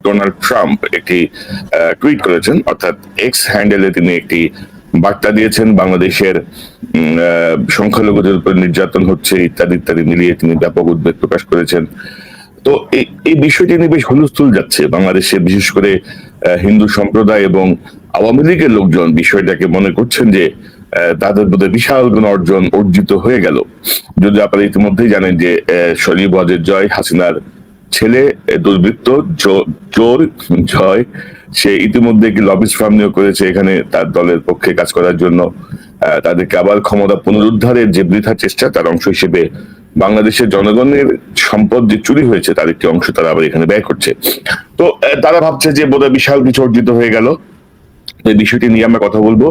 Donald Trump একটি tweet করেছেন, অর্থাৎ এক্স হ্যান্ডেলে তিনি একটি বার্তা দিয়েছেন। বাংলাদেশের সংখ্যালঘুদের উপর নির্যাতন হচ্ছে ইত্যাদি ইত্যাদি মিলিয়ে তিনি ব্যাপক উদ্বেগ প্রকাশ করেছেন। তো এই বিষয়টি নিয়ে বেশ হুলস্থুল যাচ্ছে বাংলাদেশে, বিশেষ করে হিন্দু সম্প্রদায় এবং আওয়ামী লীগের লোকজন বিষয়টাকে মনে করছেন যে তাদের মধ্যে বিশাল কোন অর্জন অর্জিত হয়ে গেল। যদি আপনারা ইতিমধ্যেই জানেন যে সজীব ওয়াজেদ জয়, হাসিনার ছেলে, দুর্বৃত্ত চোর জয়, সে ইতিমধ্যে একটি লবিস ফার্ম নিয়োগ করেছে এখানে তার দলের পক্ষে কাজ করার জন্য। তাদেরকে আবার ক্ষমতা পুনরুদ্ধারের যে বৃথা চেষ্টা, তার অংশ হিসেবে বাংলাদেশের জনগণের সম্পদ যে চুরি হয়েছে তার একটি অংশ তারা আবার এখানে ব্যয় করছে। তো তারা ভাবছে যে বোধহয় বিশাল কিছু অর্জিত হয়ে গেল। এই বিষয়টি নিয়ে আমরা কথা বলবো।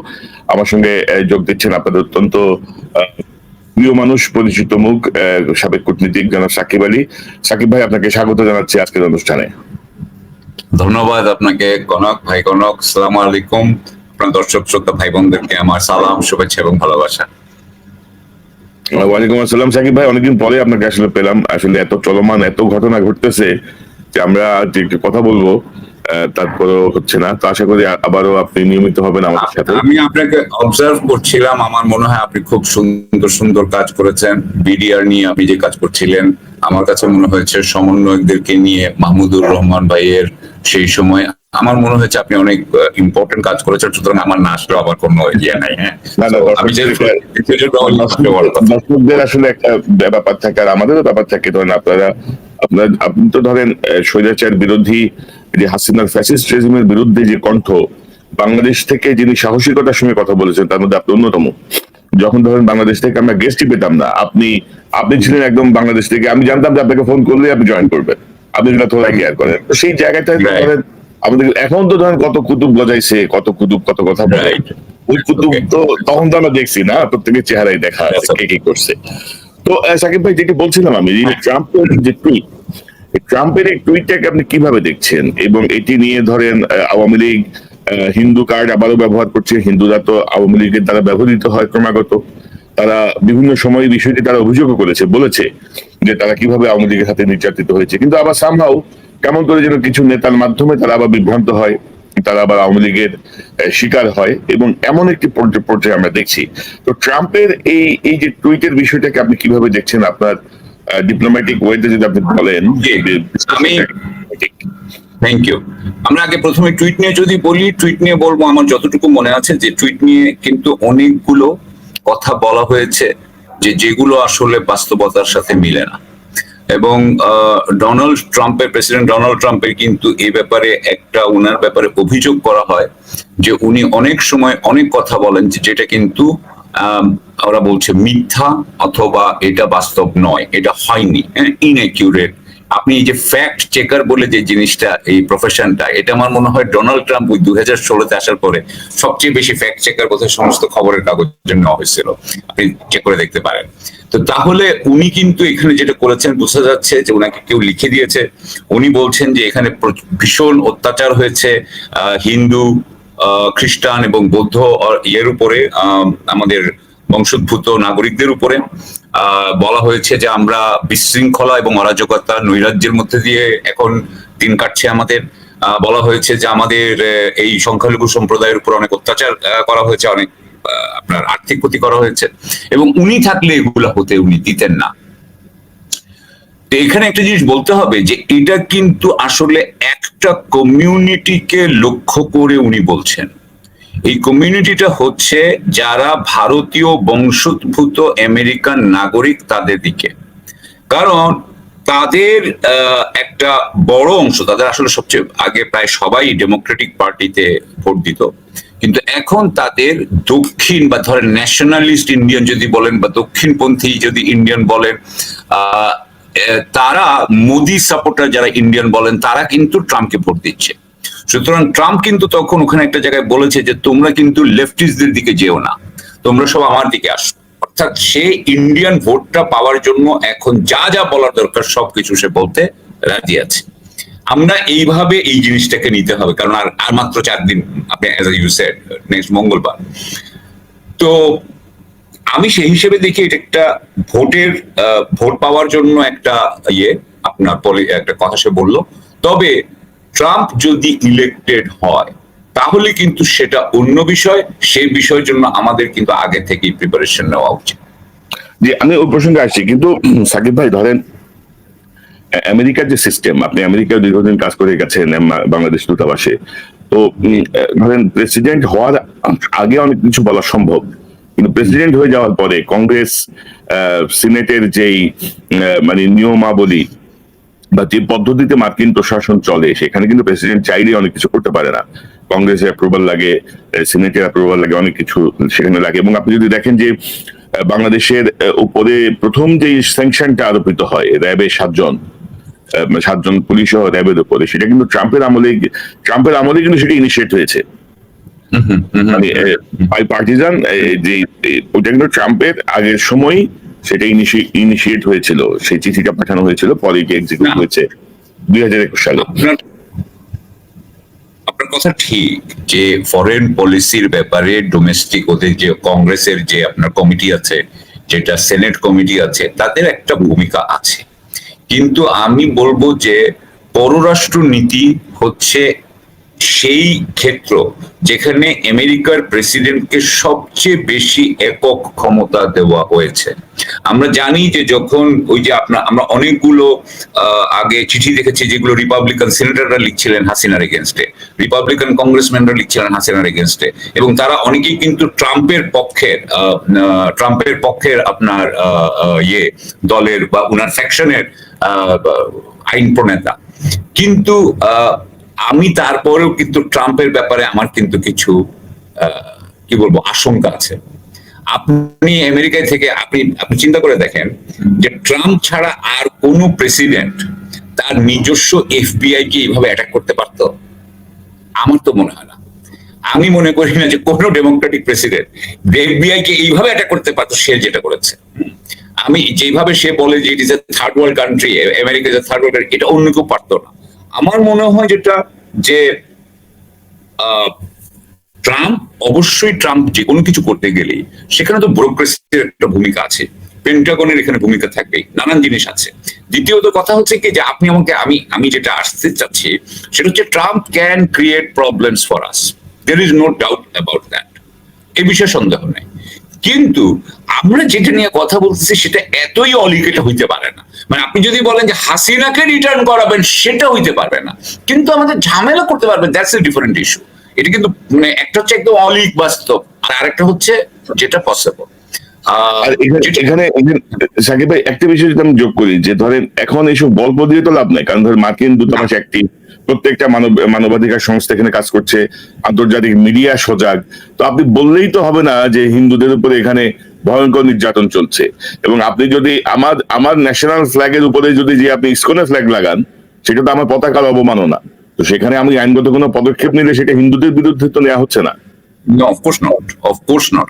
আমার সঙ্গে যোগ দিচ্ছেন আপনাদের অত্যন্ত প্রিয় মানুষ, পরিচিত মুখ, সাবেক কূটনীতিক জনাব সাকিব আলী। সাকিব ভাই, আপনাকে স্বাগত জানাচ্ছি আজকের অনুষ্ঠানে। ধন্যবাদ আপনাকে কনক ভাই। কনক, আসসালামু আলাইকুম। আপনার দর্শক শ্রোতা ভাই বোনদেরকে আমার সালাম, শুভেচ্ছা এবং ভালোবাসা। ওয়ালাইকুম আসসালাম সাকিব ভাই, অনেকদিন পরে আপনাকে আসলে পেলাম। আসলে এত চলমান এত ঘটনা ঘটতেছে যে আমরা একটু কথা বলবো, তারপরেও হচ্ছে না। তো আশা করি আবারও আপনি নিয়মিত হবেন আমাদের সাথে। আমি আপনাকে অবজার্ভ করছিলাম, আমার মনে হয় আপনি খুব সুন্দর সুন্দর কাজ করেছেন। বিডিআর নিয়ে আপনি যে কাজ করছিলেন, আমার কাছে মনে হয়েছে সমন্বয়কদেরকে নিয়ে মাহমুদুর রহমান ভাইয়ের সেই সময় আমার মনে হয়েছে আপনি অনেক ইম্পর্টেন্ট কাজ করেছেন। সুতরাং আমার না আসলে আবার কোনো ইয়ে নাই। হ্যাঁ, আমি দর্শকদের আসলে একটা ব্যাপার থাকে আর আমাদেরও ব্যাপার থাকে। ধরেন আপনি তো ধরেন স্বৈরাচার বিরোধী যে হাসিনার ফ্যাসিস্ট রেজিমের বিরুদ্ধে যে কণ্ঠ বাংলাদেশ থেকে যিনি সাহসিকতার সঙ্গে কথা বলেছেন তার মধ্যে আপনি অন্যতম। যখন ধরেন বাংলাদেশ থেকে আমরা গেস্টই পেতাম না, আপনি ছিলেন একদম বাংলাদেশ থেকে। আমি জানতাম যে আপনাকে ফোন করলে আপনি জয়েন করবেন, আপনি সেটা তোলা কেয়ার করেন। তো সেই জায়গাটায় ধরেন আমাদের এখন তো ধরেন কত কুতুব গজাইছে, কত কুতুব কত কথা বলে, ওই কুতুব তো তখন তো আমরা দেখছি না, প্রত্যেকের চেহারাই দেখা আছে কে কি করছে। তো সাকিব ভাই, যেটি বলছিলাম আমি, ট্রাম্পের যে টুইট, ট্রাম্পের এই টুইটটাকে আপনি কিভাবে দেখছেন? এবং এটি নিয়ে ধরেন আওয়ামী লীগ হিন্দু কার্ড আবারও ব্যবহার করছে। হিন্দুরা তো আওয়ামী লীগের দ্বারা ব্যবহৃত হয় ক্রমাগত। তারা বিভিন্ন সময় বিষয়টি তারা অভিযোগও করেছে, বলেছে যে তারা কিভাবে আওয়ামী লীগের হাতে নির্যাতিত হয়েছে। কিন্তু আবার সামহাও কেমন করে যেন কিছু নেতার মাধ্যমে তারা আবার বিভ্রান্ত হয়, তারা আবার আওয়ামী লীগের শিকার হয়, এবং এমন একটি পর্যায়ে আমরা দেখছি। তো ট্রাম্পের এই যে টুইটের বিষয়টাকে আপনি কিভাবে দেখছেন? আপনার ডিপ্লোম্যাটিক ওয়েতে যদি আপনি বলেন। আমি থ্যাংক ইউ। আমরা আগে প্রথমে টুইট নিয়ে যদি বলি, টুইট নিয়ে বলবো আমার যতটুকু মনে আছে যে টুইট নিয়ে কিন্তু অনেকগুলো কথা বলা হয়েছে যেগুলো আসলে বাস্তবতার সাথে মিলে না। এবং প্রেসিডেন্ট ডোনাল্ড ট্রাম্পের কিন্তু এই ব্যাপারে ওনার ব্যাপারে অভিযোগ করা হয় যে উনি অনেক সময় অনেক কথা বলেন যেটা কিন্তু ওরা বলছে মিথ্যা, অথবা এটা বাস্তব নয়, এটা হয়নি, ইনঅ্যাকিউরেট। আপনি এই যে ফ্যাক্ট চেকার বলে যে জিনিসটা, এই প্রফেশনটা, এটা আমার মনে হয় ডোনাল্ড ট্রাম্প ওই 2016-তে আসার পরে সবচেয়ে বেশি ফ্যাক্ট চেকার বোধহয় সমস্ত খবরের কাগজে নেওয়া হয়েছিল, আপনি চেক করে দেখতে পারেন। তো তাহলে উনি কিন্তু এখানে যেটা করেছেন বোঝা যাচ্ছে যে উনাকে কেউ লিখে দিয়েছে। উনি বলছেন যে এখানে ভীষণ অত্যাচার হয়েছে হিন্দু, খ্রিস্টান এবং বৌদ্ধ এর উপরে, আমাদের বংশোদ্ভূত নাগরিকদের উপরে। বলা হয়েছে যে আমরা বিশৃঙ্খলা এবং অরাজকতা নৈরাজ্যের মধ্যে দিয়ে এখন দিন কাটছে আমাদের। বলা হয়েছে যে আমাদের এই সংখ্যালঘু সম্প্রদায়ের উপর অনেক অত্যাচার করা হয়েছে, অনেক আপনার আর্থিক ক্ষতি করা হয়েছে, এবং উনি থাকলে এগুলা হতে উনি দিতেন না। তো এখানে একটা জিনিস বলতে হবে যে এটা কিন্তু আসলে একটা কমিউনিটিকে লক্ষ্য করে উনি বলছেন। এই কমিউনিটিটা হচ্ছে যারা ভারতীয় বংশোদ্ভূত আমেরিকান নাগরিক, তাদের দিকে। কারণ তাদের একটা বড় অংশ, তাদের আসলে সবচেয়ে আগে প্রায় সবাই ডেমোক্রেটিক পার্টিতে ভোট দিত, কিন্তু এখন তাদের দক্ষিণ বা ধরেন ন্যাশনালিস্ট ইন্ডিয়ান যদি বলেন বা দক্ষিণপন্থী যদি ইন্ডিয়ান বলেন, তারা মোদি সাপোর্টার যারা ইন্ডিয়ান বলেন, তারা কিন্তু ট্রাম্পকে ভোট দিচ্ছে। সুতরাং ট্রাম্প কিন্তু তখন ওখানে একটা জায়গায় বলেছে যে তোমরা কিন্তু লেফটিস্টদের দিকে যেও না, তোমরা সব আমার দিকে আসো। অর্থাৎ সে ইন্ডিয়ান ভোটটা পাওয়ার জন্য এখন যা যা বলার দরকার সবকিছু সে বলতে রাজি আছে। আমরা এইভাবে এই জিনিসটাকে নিতে হবে, কারণ আর মাত্র 4 দিন, আপনি নেক্সট মঙ্গলবার। তো আমি সেই হিসেবে দেখি এটা একটা ভোট পাওয়ার জন্য একটা আপনার একটা কথা সে বললো। তবে ট্রাম্প যদি ইলেক্টেড হয় তাহলে কিন্তু সেটা অন্য বিষয়, সেই বিষয়ের জন্য আমাদের কিন্তু আগে থেকেই প্রিপারেশন নেওয়া উচিত। যে আমি ওই প্রসঙ্গে আসছি, কিন্তু সাকিব ভাই ধরেন আমেরিকার যে সিস্টেম, আপনি আমেরিকায় দীর্ঘদিন কাজ করে গেছেন বাংলাদেশ দূতাবাসে, তো ধরেন প্রেসিডেন্ট হওয়ার আগে অনেক কিছু বলা সম্ভব, কিন্তু প্রেসিডেন্ট হয়ে যাওয়ার পরে কংগ্রেস সিনেটের যেই মানে নিয়মাবলী বা যে পদ্ধতিতে মার্কিন প্রশাসন চলে, সেখানে কিন্তু প্রেসিডেন্ট চাইলে অনেক কিছু করতে পারে না। কংগ্রেসের অ্যাপ্রুভাল লাগে, সিনেটের অ্যাপ্রুভাল লাগে, অনেক কিছু সেখানে লাগে। এবং আপনি যদি দেখেন যে বাংলাদেশের উপরে প্রথম যে স্যাংশনটা আরোপিত হয় র্যাবের সাতজন পুলিশ সহ র্যাবের উপরে, সেটা কিন্তু ট্রাম্পের আমলে কিন্তু সেটা ইনিশিয়েট হয়েছে। মানে বাই পার্টিজান যে ওইটা কিন্তু ট্রাম্পের আগের সময় সেটা ইনিশিয়েট হয়েছিল, সেই চিঠিটা পাঠানো হয়েছিল, পরে এক্সিকিউট হয়েছে 2021 সালে। আপনার কথা ঠিক যে ফরেন পলিসির ব্যাপারে ডোমেস্টিক ওদের যে কংগ্রেসের যে আপনার কমিটি আছে, যেটা সেনেট কমিটি আছে, তাদের একটা ভূমিকা আছে। কিন্তু আমি বলবো যে পররাষ্ট্র নীতি হচ্ছে সেই ক্ষেত্র যেখানে আমেরিকার প্রেসিডেন্টকে সবচেয়ে বেশি একক ক্ষমতা দেওয়া হয়েছে। আমরা জানি যে যখন ওই যে আমরা অনেকগুলো আগে চিঠি দেখেছি যেগুলো রিপাবলিকান সেনেটররা লিখছিলেন হাসিনার এগেনস্টে, রিপাবলিকান কংগ্রেসম্যানরা লিখছিলেন হাসিনার এগেনস্টে, এবং তারা অনেকেই কিন্তু ট্রাম্পের পক্ষের আপনার দলের বা উনার ফ্যাকশনের আইন প্রণেতা। কিন্তু আমি তারপরেও কিন্তু ট্রাম্পের ব্যাপারে আমার কিন্তু কিছু কি বলবো আশঙ্কা আছে। আপনি আমেরিকায় থেকে আপনি চিন্তা করে দেখেন যে ট্রাম্প ছাড়া আর কোন প্রেসিডেন্ট তার নিজস্ব এফবিআই কে এইভাবে অ্যাটাক করতে পারতো? আমার তো মনে হয় না। আমি মনে করি না যে কোন ডেমোক্রেটিক প্রেসিডেন্ট এফবিআই কে এইভাবে অ্যাটাক করতে পারতো সে যেটা করেছে। আমি যেভাবে সে বলে যে it is a third world country, America is a third world country, এটা অন্য কেউ পারতো না। আমার মনে হয় যেটা যে ট্রাম্প যে কোনো কিছু করতে গেলে সেখানে তো ব্যুরোক্রেসির একটা ভূমিকা আছে, পেন্টাগনের এখানে ভূমিকা থাকবে, নানান জিনিস আছে। দ্বিতীয়ত কথা হচ্ছে কি যে আমি যেটা আসতে চাচ্ছি সেটা হচ্ছে Trump can create problems for us, there is no doubt about that, এ বিষয়ে সন্দেহ নেই। কিন্তু আমরা যেটা নিয়ে কথা বলতেছি সেটা এতই অলিকেটা হইতে পারে না। মানে আপনি যদি বলেন যে হাসিনাকে রিটার্ন করাবেন, সেটা হইতে পারবে না, কিন্তু আমাদের ঝামেলা করতে পারবেন, দ্যাটস এ ডিফারেন্ট ইস্যু। এটা কিন্তু মানে একটা হচ্ছে একদম অলিক বাস্তব, আর আরেকটা হচ্ছে যেটা পসিবল। আর এখানে সাকিব ভাই একটা বিষয় যদি আমি যোগ করি, যে ধরেন এখন এইসব গল্প দিয়ে তো লাভ নাই, কারণ ধরেন মার্কিন দূতাবাস অ্যাক্টিভ, প্রত্যেকটা মানবাধিকার সংস্থা এখানে কাজ করছে, আন্তর্জাতিক মিডিয়া সজাগ। তো আপনি বললেই তো হবে না যে হিন্দুদের উপরে এখানে ভয়ঙ্কর নির্যাতন চলছে। এবং আপনি যদি আমার ন্যাশনাল ফ্ল্যাগের উপরে যদি যে আপনি ইসকনের ফ্ল্যাগ লাগান, সেটা তো আমার পতাকার অবমাননা। তো সেখানে আমি আইনগত কোনো পদক্ষেপ নিলে সেটা হিন্দুদের বিরুদ্ধে তো নেওয়া হচ্ছে না। Of course not.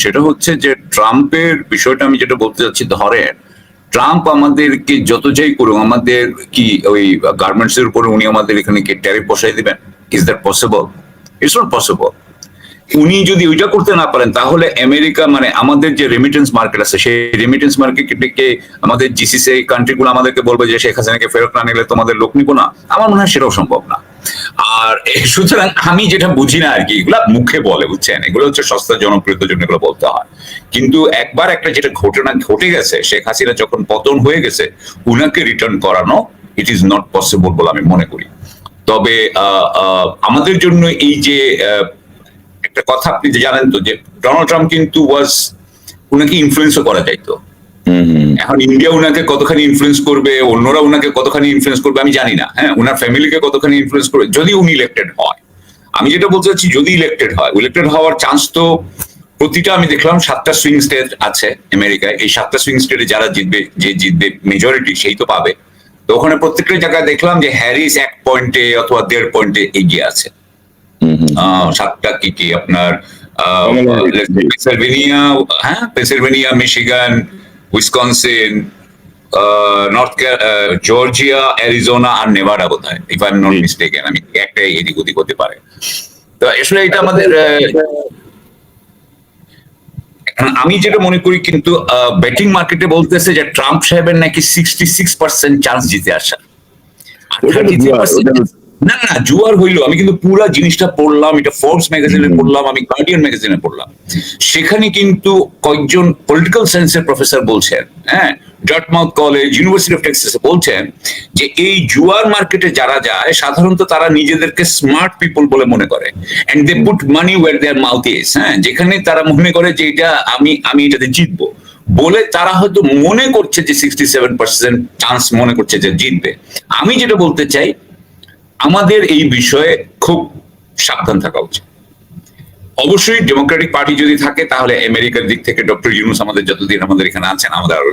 সেটা হচ্ছে যে ট্রাম্পের বিষয়টা আমি যেটা বলতে চাচ্ছি, ধরেন ট্রাম্প আমাদেরকে যত যাই করুক, আমাদের কি ওই গার্মেন্টস এর উপরে উনি আমাদের এখানে কি ট্যারিফ বসাই দিবেন? Is that possible? It's not possible. উনি যদি ওইটা করতে না পারেন তাহলে আমেরিকা মানে আমাদের যে রেমিটেন্স মার্কেট আছে, সেই রেমিটেন্স মার্কেটকে আমাদের জিসিসি কান্ট্রিগুলো আমাদেরকে বলবে যে শেখ হাসিনাকে ফেরত না নিলে তোমাদের লোক নিবো না। আমার মনে হয় সেটাও সম্ভব না। আর সুতরাং আমি যেটা বুঝি না আর কি, এগুলা মুখে বলে, বুঝছেন, এগুলো হচ্ছে সস্তা জনপ্রিয়তার জন্য এগুলো বলতে হয়। কিন্তু একবার একটা যেটা ঘটনা ঘটে গেছে, শেখ হাসিনা যখন পতন হয়ে গেছে, উনাকে রিটার্ন করানো ইট ইজ নট পসিবল বলে আমি মনে করি। তবে আমাদের জন্য এই যে একটা কথা আপনি জানেন তো যে ডোনাল্ড ট্রাম্প কিন্তু উনাকে ইনফ্লুয়েন্সও করা যাইতো। এখন ইন্ডিয়া উনাকে কতখানি ইনফ্লুয়েন্স করবে, অন্যরা উনাকে কতখানি ইনফ্লুয়েন্স করবে আমি জানি না। হ্যাঁ, উনার ফ্যামিলিকে কতখানি ইনফ্লুয়েন্স করবে যদি উনি ইলেক্টেড হয়। আমি যেটা বলতে চাচ্ছি, যদি ইলেক্টেড হওয়ার চান্স তো প্রতিটা, আমি দেখলাম 7টা সুইং স্টেট আছে আমেরিকায়, এই 7টা সুইং স্টেটে যারা জিতবে মেজরিটি সেই তো পাবে। তো ওখানে প্রত্যেকটা জায়গায় দেখলাম যে হ্যারিস 1 পয়েন্টে অথবা 1.5 পয়েন্টে এগিয়ে আছে। 7টা কি আপনার Pennsylvania, Michigan, Wisconsin, Georgia, Arizona আর নেভাডা বোধহয়, if I am not mistaken. আমি একটা এদিক ওদিক হতে পারে। তো আসলে এটা আমাদের আমি যেটা মনে করি, কিন্তু বেটিং মার্কেটে বলতেছে যে ট্রাম্প সাহেবের নাকি 66% চান্স জিতে আসার। না না জুয়ার হইলো, আমি কিন্তু পুরো জিনিসটা পড়লাম, এটা ফোর্বস ম্যাগাজিনে পড়লাম, আমি গার্ডিয়ান ম্যাগাজিনে পড়লাম। সেখানে কিন্তু কয়েকজন পলিটিক্যাল সায়েন্সের প্রফেসর বলছেন, হ্যাঁ, Dartmouth college, university of Texas বলছেন যে এই জুয়ার মার্কেটে যারা যায় সাধারণত তারা নিজেদেরকে স্মার্ট পিপল বলে মনে করে, and they put money where their mouth is, হ্যাঁ, যেখানে তারা মনে করে যে এটা আমি এটাতে জিতবো বলে তারা হয়তো মনে করছে যে 67% চান্স মনে করছে যে জিতবে। আমি যেটা বলতে চাই, আমাদের এই বিষয়ে খুব সাবধান থাকা উচিত। অবশ্যই ডেমোক্রেটিক পার্টি যদি থাকে তাহলে আমেরিকার দিক থেকে ডক্টর ইউনূস আমাদের যতদিন আমাদের এখানে আছেন আমাদের আর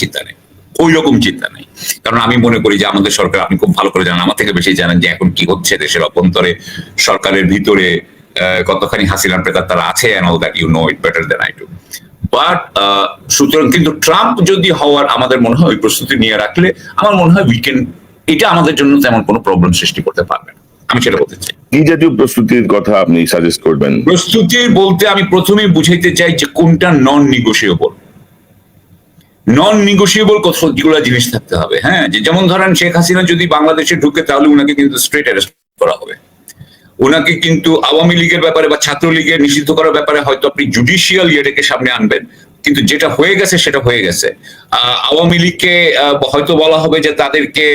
চিন্তা নেই, ওই রকম চিন্তা নেই। কারণ আমি মনে করি যে আমাদের সরকার, আপনি খুব ভালো করে জানেন, আমার থেকে বেশি জানেন যে এখন কি হচ্ছে দেশের অভ্যন্তরে, সরকারের ভিতরে কতখানি হাসিনার প্রেতার তারা আছে, and all that you know it better than I do. But সুতরাং কিন্তু ট্রাম্প যদি হওয়ার আমাদের মনে হয় ওই প্রস্তুতি নিয়ে রাখলে আমার মনে হয় এটা আমাদের জন্য তেমন কোনো প্রবলেম সৃষ্টি করতে পারবে না, আমি সেটা বলতে চাই। কি জাতীয় প্রস্তুতির কথা আপনি সাজেস্ট করবেন? প্রস্তুতি বলতে আমি প্রথমেই বুঝাইতে চাই যে কোনটা নন নিগোশিয়েবল। নন নিগোশিয়েবল কতগুলো জিনিস থাকতে হবে, হ্যাঁ, যেমন ধরেন শেখ হাসিনা যদি বাংলাদেশে ঢুকে তাহলে উনাকে কিন্তু স্ট্রেট অ্যারেস্ট করা হবে। ওনাকে কিন্তু আওয়ামী লীগের ব্যাপারে বা ছাত্রলীগের নিষিদ্ধ করার ব্যাপারে হয়তো আপনি জুডিশিয়াল ইয়েটাকে সামনে আনবেন, কিন্তু যেটা হয়ে গেছে সেটা হয়ে গেছে। আওয়ামী লীগকে হয়তো বলা হবে যে তাদেরকে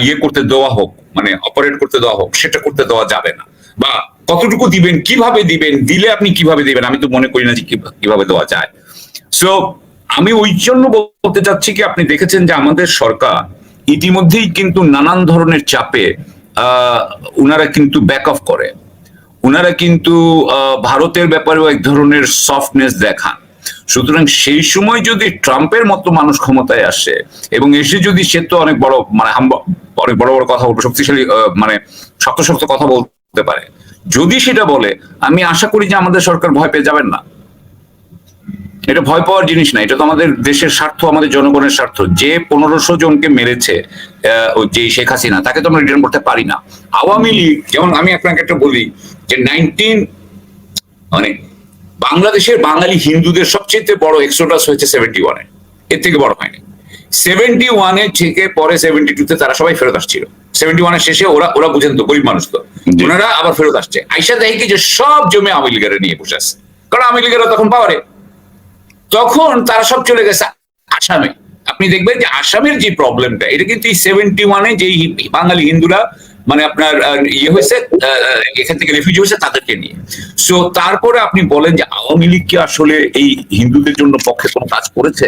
ইয়ে করতে দেওয়া হোক, মানে অপারেট করতে দেওয়া হোক, সেটা করতে দেওয়া যাবে না। বা কতটুকু দিবেন, কিভাবে দিবেন, দিলে আপনি কিভাবে দিবেন, আমি তো মনে করি না যে কিভাবে দেওয়া যায়। সো আমি ওই জন্য বলতে চাচ্ছি কি, আপনি দেখেছেন যে আমাদের সরকার ইতিমধ্যেই কিন্তু নানান ধরনের চাপে উনারা কিন্তু ব্যাক অফ করে, উনারা কিন্তু ভারতের ব্যাপারেও এক ধরনের সফটনেস দেখান। সুতরাং সেই সময় যদি ট্রাম্পের মতো মানুষ ক্ষমতায় আসে এবং এসে যদি সে তো অনেক বড় মানে অনেক বড় বড় কথা বলবে, শক্তিশালী মানে শক্ত শক্ত কথা বলতে পারে, যদি সেটা বলে আমি আশা করি যে আমাদের সরকার ভয় পেয়ে যাবেন না। এটা ভয় পাওয়ার জিনিস না, এটা তো আমাদের দেশের স্বার্থ, আমাদের জনগণের স্বার্থ। যে 1500 জনকে মেরেছে যে শেখ হাসিনা, তাকে তো আমরা রিটার্ন করতে পারি না। আওয়ামী লীগ, যেমন আমি আপনাকে একটা বলি যে মানে বাংলাদেশের বাঙালি হিন্দুদের সবচেয়ে বড় এক্সোডাস হয়েছে 71-এ, এর থেকে বড় হয়নি। 71-এ থেকে পরে 72-তে তারা সবাই ফেরত আসছিল। 71-এর শেষে ওরা বুঝেন তো, গরিব মানুষ তো, ওনারা আবার ফেরত আসছে। আইসা দেখি কি যে সব জমি আওয়ামী লীগের নিয়ে বসে আছে, কারণ আওয়ামী লীগেরা তখন পাওয়ারে, তখন তারা সব চলে গেছে আসামে। আপনি দেখবেন যে আসামের যে প্রবলেমটা, এটা কিন্তু এই 71-এ যে বাঙালি হিন্দুরা মানে আপনার ইয়ে হয়েছে, এখান থেকে রেফিউজি হয়েছে তাদেরকে নিয়ে। সো তারপরে আপনি বলেন যে আওয়ামী লীগ কি আসলে এই হিন্দুদের জন্য পক্ষে কোনো কাজ করেছে?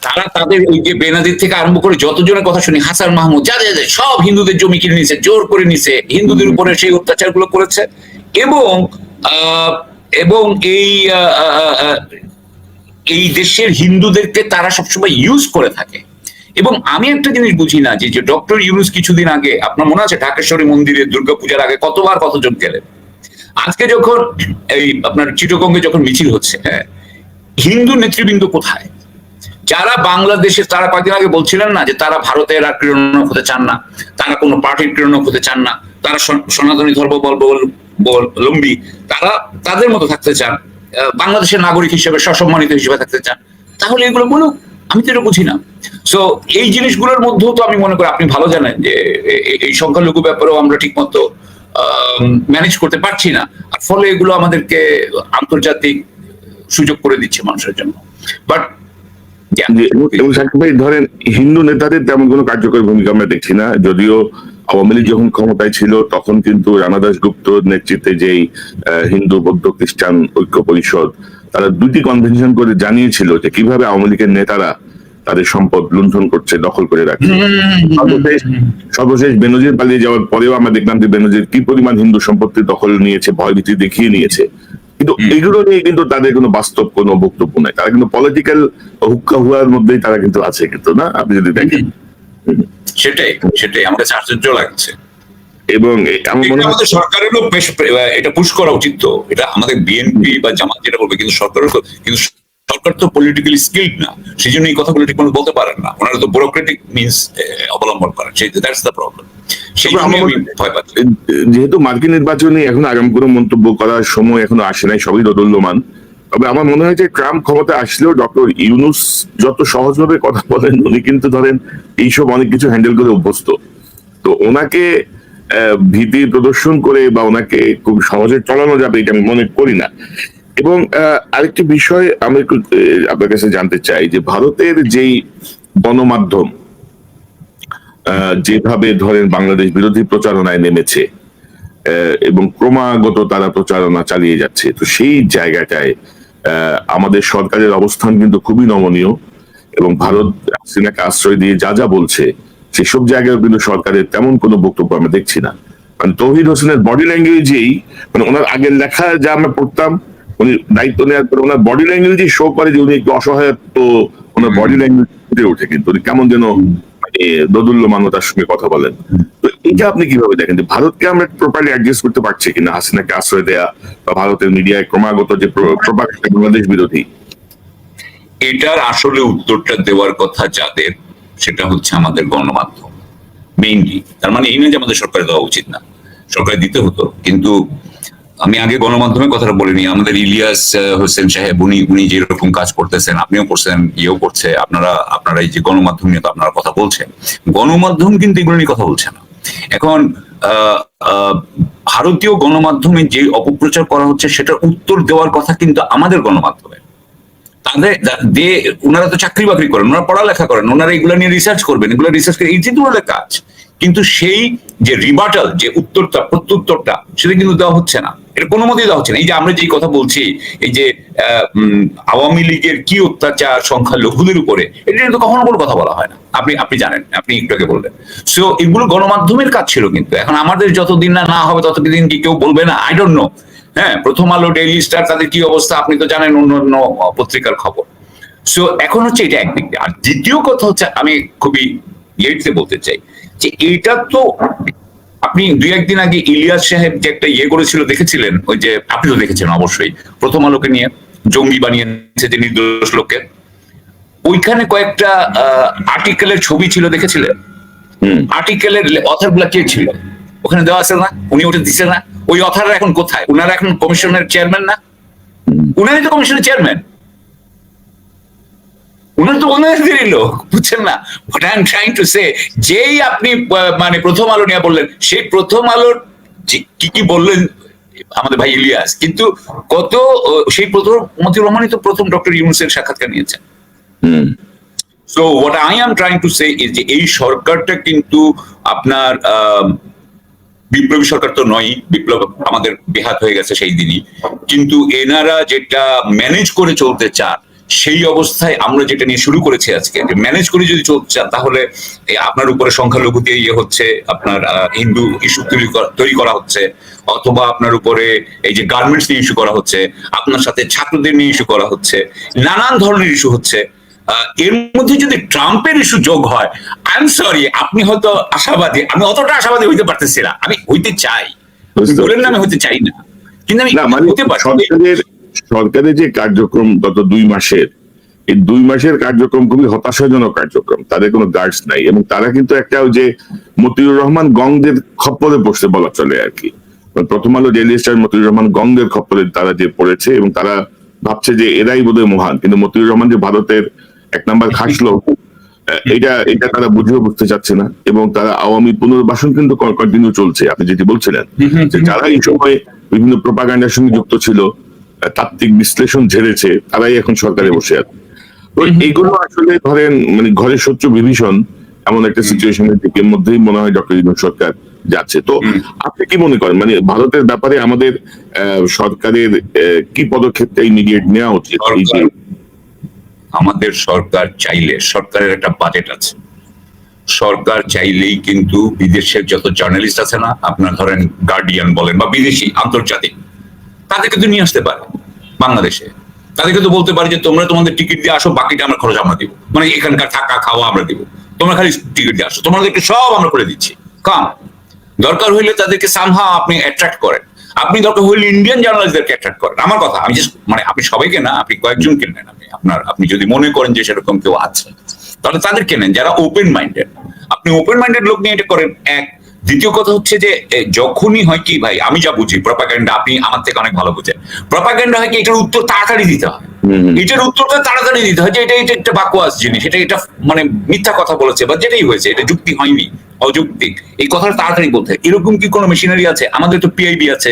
তারা তাদের ওই যে বেনাজির থেকে আরম্ভ করে যতজনের কথা শুনি, হাসান মাহমুদ, যাদের সব হিন্দুদের জমি কিনে নিছে, জোর করে নিছে, হিন্দুদের উপরে সেই অত্যাচার গুলো করেছে। এবং এই দেশের হিন্দুদেরকে তারা সবসময় ইউজ করে থাকে। এবং আমি একটা জিনিস বুঝি না, যে ডক্টর ইউনূস কিছুদিন আগে, আপনার মনে আছে ঢাকেশ্বরী মন্দিরে দুর্গাপূজার আগে কতজন গেলেন? আজকে যখন এই আপনার চিটাগংয়ে যখন মিছিল হচ্ছে, হ্যাঁ, হিন্দু নেতৃবৃন্দ কোথায়? যারা বাংলাদেশে, তারা কয়েকদিন আগে বলছিলেন না যে তারা ভারতের আর ক্রীড়নক হতে চান না, তারা কোনো পার্টির ক্রীড়নক হতে চান না, তারা সনাতনী ধর্মাবলম্বী, তারা তাদের মতো থাকতে চান, বাংলাদেশের নাগরিক হিসেবে সসম্মানিত হিসেবে থাকতে চান। তাহলে এগুলো বলুক, আমি তো এটা বুঝি না। সো এই জিনিসগুলোর মধ্যেও তো আমি মনে করি, আপনি ভালো জানেন যে এই সংখ্যালঘু ব্যাপারেও আমরা ঠিক মতো ম্যানেজ করতে পারছি না, আর ফলে এগুলো আমাদেরকে আন্তর্জাতিক সুযোগ করে দিচ্ছে মানুষের জন্য। বাট এবং সাকিব ভাই, ধরেন হিন্দু নেতাদের তেমন কোনো কার্যকরী ভূমিকা আমরা দেখছি না। যদিও আওয়ামী লীগ যখন ক্ষমতায় ছিল তখন কিন্তু রানা দাশগুপ্ত নেতৃত্বে যেই হিন্দু বৌদ্ধ খ্রিস্টান ঐক্য পরিষদ, তারা 2টি কনভেনশন করে জানিয়েছিল যে কিভাবে আওয়ামী লীগের নেতারা তাদের সম্পদ লুণ্ঠন করছে, দখল করে রাখছে। সর্বশেষ বেনজির পালিয়ে যাওয়ার পরেও আমরা দেখলাম যে বেনজির কি পরিমাণ হিন্দু সম্পত্তি দখল নিয়েছে, ভয়ভীতি দেখিয়ে নিয়েছে। কিন্তু এগুলো নিয়ে কিন্তু তাদের কোনো বাস্তব কোনো বক্তব্য নাই। তারা কিন্তু পলিটিক্যাল হুক্কা হুয়ার মধ্যেই তারা কিন্তু আছে, কিন্তু না, আপনি যদি দেখেন সেটাই আমার কাছে আশ্চর্য লাগছে। এবং আমাদের সরকারেরও বেশ এটা পুশ করা উচিত। তো এটা আমাদের বিএনপি বা জামাত যেটা বলবে, কিন্তু সরকার তো পলিটিক্যালি স্কিলড না, সেই জন্য এই কথাগুলো ঠিক মতো বলতে পারেন না। ওনারা তো ব্যুরোক্রেটিক মিনস অবলম্বন করেন, দ্যাটস দ্য প্রবলেম। যেহেতু মার্কিন নির্বাচনে এখন আগাম কোনো মন্তব্য করার সময় এখনো আসে নাই, সবই দোদুল্যমান। তবে আমার মনে হয় যে ট্রাম্প ক্ষমতা আসলেও ডক্টর ইউনূস যত সহজভাবে কথা বলেন, উনি কিন্তু ধরেন এইসব অনেক কিছু হ্যান্ডেল করে অভ্যস্ত। তো ওনাকে ভীতি প্রদর্শন করে বা ওনাকে খুব সহজে চলানো যাবে এটা আমি মনে করি না। এবং আরেকটি বিষয় আমি একটু আপনার কাছে জানতে চাই যে ভারতের যেই গণমাধ্যম যেভাবে ধরেন বাংলাদেশ বিরোধী প্রচারণায় নেমেছে এবং ক্রমাগত তারা প্রচারণা চালিয়ে যাচ্ছে, তো সেই জায়গাটায় আমাদের সরকারের অবস্থান কিন্তু খুবই নমনীয় এবং ভারত হাসিনাকে আশ্রয় দিয়ে যা যা বলছে সেসব জায়গায় কিন্তু সরকারের তেমন কোনো বক্তব্য আমরা দেখছি না। মানে তৌহিদ হোসেনের বডি ল্যাঙ্গুয়েজেই, মানে ওনার আগের লেখা যা আমরা পড়তাম, উনি দায়িত্ব নেওয়ার পরে ওনার বডি ল্যাঙ্গুয়েজই শো করে যে উনি একটু অসহায়ত্ব, ওনার বডি ল্যাঙ্গুয়েজ ফুটে ওঠে, কিন্তু উনি কেমন যেন মানে দোদুল্যমানতার সঙ্গে কথা বলেন। তো এটা আপনি কিভাবে দেখেন যে ভারতকে আমরা প্রপারলি অ্যাডজাস্ট করতে পারছি কিনা হাসিনাকে আশ্রয় দেয়া বা ভারতের মিডিয়ায় ক্রমাগত যে প্রপাগান্ডা বাংলাদেশ বিরোধী? এটার আসলে উত্তরটা দেওয়ার কথা যাদের, সেটা হচ্ছে আমাদের গণমাধ্যম মেইনলি। তার মানে এই নয় যে আমাদের সরকারে দেওয়া উচিত না, সরকারে দিতে হতো, কিন্তু আমি আগে গণমাধ্যমের কথাটা বলিনি। আমাদের ইলিয়াস হোসেন সাহেব উনি যেরকম কাজ করতেছেন, আপনিও করছেন, ইয়েও করছে, আপনারা এই যে গণমাধ্যম নিয়ে তো আপনারা কথা বলছেন, গণমাধ্যম কিন্তু এগুলো নিয়ে কথা বলছে না এখন। ভারতীয় গণমাধ্যমে যে অপপ্রচার করা হচ্ছে সেটার উত্তর দেওয়ার কথা কিন্তু আমাদের গণমাধ্যমে। ওনারা তো চাকরি বাকরি করেন, ওনারা পড়ালেখা করেন, ওনারা এগুলো নিয়ে রিসার্চ করবেন, এগুলো রিসার্চ করে এই যে ওনাদের কাজ। কিন্তু সেই যে রিবাটাল, যে উত্তরটা, প্রত্যুত্তরটা, সেটা কিন্তু দেওয়া হচ্ছে না, এটা কোনো মতেই দেওয়া হচ্ছে না। এই যে আমরা যে কথা বলছি, এই যে আওয়ামী লীগের কি অত্যাচার সংখ্যালঘুদের উপরে, এটা কিন্তু কখনো কোনো কথা বলা হয় না। আপনি জানেন, আপনি একটু আগে বললেন। সো এগুলো গণমাধ্যমের কাজ ছিল, কিন্তু এখন আমাদের যতদিন না হবে ততদিন কি কেউ বলবে না? I don't no. হ্যাঁ, প্রথম আলো, ডেইলি স্টার, তাদের কি অবস্থা আপনি তো জানেন, অন্য পত্রিকার খবর। সো এখন হচ্ছে এটা একদিক দিয়ে। আর দ্বিতীয় কথা হচ্ছে, আমি খুবই ইয়েতে বলতে চাই যে এটা তো আপনি দুই একদিন আগে ইলিয়াস সাহেব যে একটা ইয়ে করেছিল দেখেছিলেন, ওই যে আপনি তো দেখেছেন অবশ্যই, প্রথম আলোকে নিয়ে জঙ্গি বানিয়েছে যে নির্দোষ লোককে, ওইখানে কয়েকটা আর্টিকেলের ছবি ছিল, দেখেছিলেন? আর্টিকেলের অথার গুলা কে ছিল ওখানে দেওয়া আছে না? উনি ওটা দিচ্ছে না? ওই অথাররা এখন কোথায়? উনারা এখন কমিশনের চেয়ারম্যান না? উনারই তো কমিশনের চেয়ারম্যান, উনার তো ওনাদেরই লোক, বুঝছেন না? What I am trying to say, যেই আপনি মানে প্রথম আলো নিয়ে বললেন, সেই প্রথম আলোর কি বললেন আমাদের ভাই ইলিয়াস, কিন্তু কত সেই প্রথম মতিউর রহমানই তো প্রথম ডক্টর ইউনূসের সাক্ষাৎকার নিয়েছেন। So what I am trying to say is যে এই সরকারটা কিন্তু আপনার বিপ্লবী সরকার তো নয়, বিপ্লব আমাদের বেহাত হয়ে গেছে সেই দিনই, কিন্তু এনারা যেটা ম্যানেজ করে চলতে চান, সেই অবস্থায় আমরা যেটা নিয়ে শুরু করেছি আজকে, যে ম্যানেজ করে যদি চলতে চান, তাহলে আপনার উপরে সংখ্যালঘু দিয়ে ইয়ে হচ্ছে, আপনার হিন্দু ইস্যু তৈরি করা হচ্ছে, অথবা আপনার উপরে এই যে গার্মেন্টস নিয়ে ইস্যু করা হচ্ছে, আপনার সাথে ছাত্রদের নিয়ে ইস্যু করা হচ্ছে, নানান ধরনের ইস্যু হচ্ছে। এর মধ্যে যদি ট্রাম্পের ইস্যু যোগ হয়, আই এম সরি, আপনি হয়তো আশাবাদী, আমি অতটা আশাবাদী হইতে পারতেছি না। আমি হইতে চাই, বলেন না আমি হইতে চাই না, কিন্তু আমি হইতে পারছি। সরকারের যে কার্যক্রম গত 2 মাসের, এই 2 মাসের কার্যক্রম খুবই হতাশাজনক কার্যক্রম। তাদের কোনো গার্ডস নাই এবং তারা কিন্তু একটা ওই যে মতিউর রহমান গংদের খপ্পরে পড়ছে বলা চলে আর কি। প্রথম আলো, ডেইলি স্টার মতিউর রহমান গংদের খপ্পরে তারা যে পড়েছে এবং তারা ভাবছে যে এরাই বোধহয় মহান, কিন্তু মতিউর রহমান যে ভারতের 1 নাম্বার খাসলো, এটা তারা বুঝেও বুঝতে চাচ্ছে না। এবং তারা আওয়ামী পুনর্বাসন কিন্তু কন্টিনিউ চলছে, আপনি যেটি বলছিলেন, যে যারা এই সময় বিভিন্ন প্রোপাগান্ডার সঙ্গে যুক্ত ছিল, তাত্ত্বিক বিশ্লেষণ ঝেড়েছে, তারাই এখন সরকারে বসে আছে। তো এইগুলো আসলে ধরেন মানে ঘরের শত্রু বিভীষণ এমন একটা সিচুয়েশনের দিকে মধ্যেই মনে হয় ডক্টর ইউনূস সরকার যাচ্ছে। তো আপনি কি মনে করেন মানে ভারতের ব্যাপারে আমাদের সরকারের কি পদক্ষেপটা ইমিডিয়েট নেওয়া উচিত? আমাদের সরকার চাইলে, সরকারের একটা বাজেট আছে, সরকার চাইলেই কিন্তু বিদেশের যত জার্নালিস্ট আছে না, আপনার ধরেন গার্ডিয়ান বলেন বা বিদেশি আন্তর্জাতিক, তাদেরকে তো নিয়ে আসতে পারে বাংলাদেশে। তাদেরকে তো বলতে পারে যে তোমরা তোমাদের টিকিট দিয়ে আসো, বাকিটা আমরা খরচ আমরা দিব, মানে এখানকার থাকা খাওয়া আমরা দিব, তোমরা খালি টিকিট দিয়ে আসো, তোমাদেরকে সব আমরা করে দিচ্ছি। কাম দরকার হইলে তাদেরকে সামহাও আপনি অ্যাট্রাক্ট করেন, আপনি দরকার হইলে ইন্ডিয়ান জার্নালিস্টদেরকে অ্যাট্রাক্ট করেন। আমার কথা, আমি জাস্ট মানে আপনি সবাইকে না, আপনি কয়েকজনকে নেন। আপনি যদি মনে করেন যে সেরকম কেউ আছে, তাহলে তাদেরকে নেন যারা ওপেন মাইন্ডেড। আপনি ওপেন মাইন্ডেড লোক নিয়ে এটা করেন, এক। দ্বিতীয় কথা হচ্ছে যে যখনই হয় কি ভাই, আমি যা বুঝি প্রপাগান্ডা, আপনি আমার থেকে অনেক ভালো বুঝেন, প্রপাগান্ডা হয় কি এটার উত্তর তাড়াতাড়ি দিতে হয়। এটার উত্তরটা তাড়াতাড়ি দিতে হয় যে এটা এটা একটা বাকওয়াস জিনিস, এটা মানে মিথ্যা কথা বলেছে বা যেটাই হয়েছে এটা যুক্তি হয়নি, অযৌক্তিক, এই কথাটা তাড়াতাড়ি বলতে হয়। এরকম কি কোনো মেশিনারি আছে? আমাদের তো পিআইবি আছে,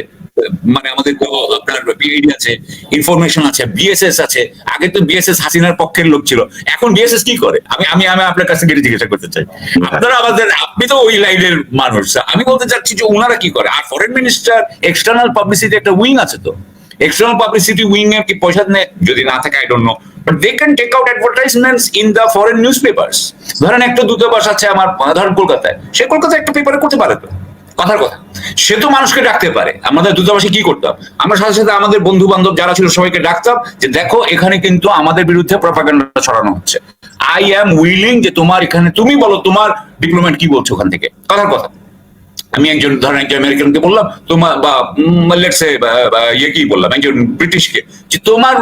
মানে আমাদের আপনার পিআইডি আছে, ইনফরমেশন আছে, বিএসএস আছে। আগে তো বিএসএস হাসিনার পক্ষের লোক ছিল, এখন বিএসএস কি করে? আমি আমি আমি আপনার কাছে গিয়ে জিজ্ঞাসা করতে চাই। আপনারা আমাদের, আপনি তো ওই লাইনের মানুষ, আমি বলতে চাচ্ছি যে ওনারা কি করে? আর ফরেন মিনিস্টার এক্সটার্নাল পাবলিসিটি একটা উইং আছে তো, এক্সটার্নাল পাবলিসিটি উইং এর কি পয়সা নেই? যদি না থাকে I don't know, but they can take out advertisements in the foreign newspapers. ধরেন একটা দূতাবাস আছে আমার, ধরেন কলকাতায়, সে কলকাতায় একটা পেপারে করতে পারে তো, কথার কথা, সে তো মানুষকে ডাকতে পারে। আমাদের দূতাবাসে কি করতাম আমরা? সাথে সাথে আমাদের বন্ধু বান্ধব যারা ছিল সবাইকে ডাকতাম যে দেখো এখানে কিন্তু আমাদের বিরুদ্ধে প্রপাগান্ডা ছড়ানো হচ্ছে, আই অ্যাম উইলিং যে তোমার এখানে, তুমি বলো তোমার ডিপ্লোম্যাট কি বলছো ওখান থেকে, কথার কথা। আমি একজন ধরেন একজন আমেরিকানকে বললাম তোমার, বা লেটস সে ইয়ে কি বললাম একজন ব্রিটিশকে, যে তোমার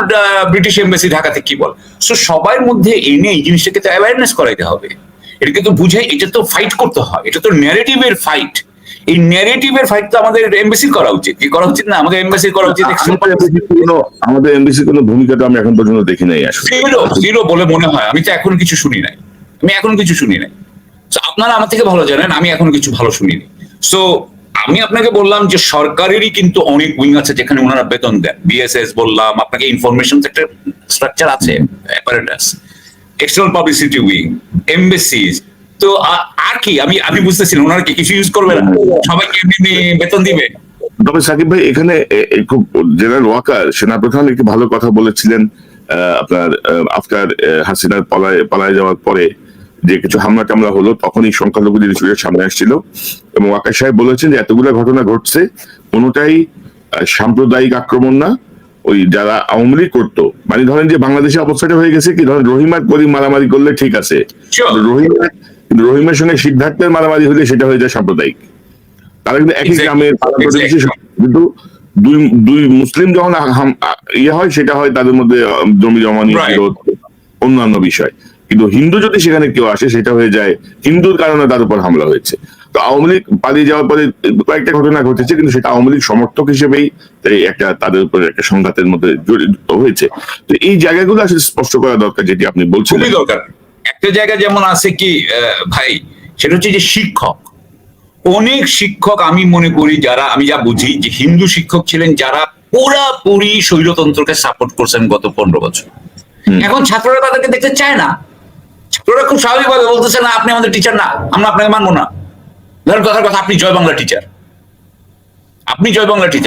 ব্রিটিশ এমবাসি ঢাকাতে কি বল। সো সবার মধ্যে এনে এই জিনিসটাকে তো অ্যাওয়ারনেস করাইতে হবে, এটাকে তো বুঝে, এটা তো ফাইট করতে হয়, এটা তো ন্যারেটিভের ফাইট। এই ন্যারেটিভের ফাইট তো আমাদের এমবাসি করা উচিত, কি করা উচিত না? আমাদের এমবাসি করা উচিত। আমাদের এমবিসি কোনো ভূমিকা তো আমি এখন পর্যন্ত দেখি নাই, আসলে জিরো বলে মনে হয়। আমি তো এখন কিছু শুনি নাই, আপনারা আমার থেকে ভালো জানেন, আমি এখন কিছু ভালো শুনিনি। সো আমি আপনাকে বললাম যে সরকারেরই কিন্তু অনেক উইং আছে যেখানে ওনারা বেতন দেন। বিএসএস বললাম আপনাকে, ইনফরমেশন একটা স্ট্রাকচার আছে, অ্যাপারেটাস, এক্সটার্নাল পাবলিসিটি উইং, এমবেসিজ। তো আর কি আমি বুঝতেছি না, ওনারা কি কিছু ইউজ করবে না? সবাইকে এমনি বেতন দিবে? তবে সাকিব ভাই, এখানে খুব জেনারেল ওয়াকার সেনাপ্রধান একটি ভালো কথা বলেছিলেন আপনার আফটার হাসিনার পালায় যাওয়ার পরে যে কিছু হামলা টামলা হলো, তখনই সংখ্যালঘুদের ইস্যুটা সামনে আসছিল, এবং ওয়াকার সাহেব বলেছেন যে এতগুলো ঘটনা ঘটছে কোনোটাই সাম্প্রদায়িক আক্রমণ না, ওই যারা আওয়ামী লীগ করতো, মানে ধরেন যে বাংলাদেশের অবস্থাটা হয়ে গেছে কি, ধরেন রহিমার করিম মারামারি করলে ঠিক আছে, রহিমের সঙ্গে সিদ্ধার্থের মারামারি হলে সেটা হয়ে যায় সাম্প্রদায়িক। তারা কিন্তু একই গ্রামের, কিন্তু দুই মুসলিম যখন ইয়ে হয়, সেটা হয় তাদের মধ্যে জমি জমা নিয়ে বিরোধ, অন্যান্য বিষয়। কিন্তু হিন্দু যদি সেখানে কেউ আসে, সেটা হয়ে যায় হিন্দুর কারণে তার উপর হামলা হয়েছে। তো আওয়ামী লীগ পালিয়ে যাওয়ার পরে কয়েকটা ঘটনা ঘটেছে, কিন্তু সেটা আওয়ামী লীগ সমর্থক হিসেবেই একটা তাদের উপর একটা সংঘাতের মধ্যে জড়িত হয়েছে। তো এই জায়গাগুলো আসলে স্পষ্ট করা দরকার, যেটি আপনি বলছেন দরকার। একটা জায়গা যেমন আছে কি ভাই, সেটা হচ্ছে যে শিক্ষক, অনেক শিক্ষক আমি মনে করি, যারা আমি যা বুঝি যে হিন্দু শিক্ষক ছিলেন, যারা পুরাপুরি স্বৈরতন্ত্রকে সাপোর্ট করছেন গত 15 বছর। এখন ছাত্ররা তাদেরকে দেখতে চায় না, ছাত্ররা খুব স্বাভাবিকভাবে বলতেছে না আপনি আমাদের টিচার না, আমরা আপনাকে মানবো না। ধরেন কথার কথা, আপনি জয় বাংলা টিচার,